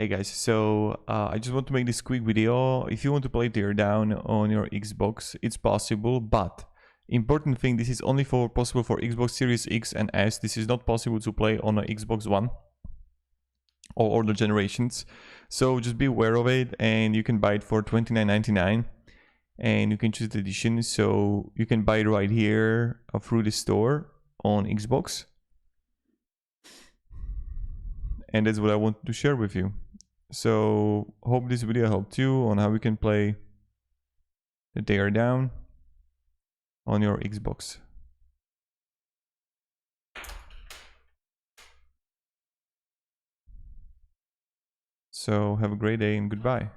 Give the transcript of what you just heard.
Hey guys, so I just want to make this quick video. If you want to play Teardown on your Xbox, it's possible, but important thing, this is only possible for Xbox Series X and S. This is not possible to play on a Xbox One or older generations. So just be aware of it, and you can buy it for $29.99 and you can choose the edition. So you can buy it right here through the store on Xbox. And that's what I want to share with you. So hope this video helped you on how we can play the Teardown on your Xbox. So have a great day and goodbye.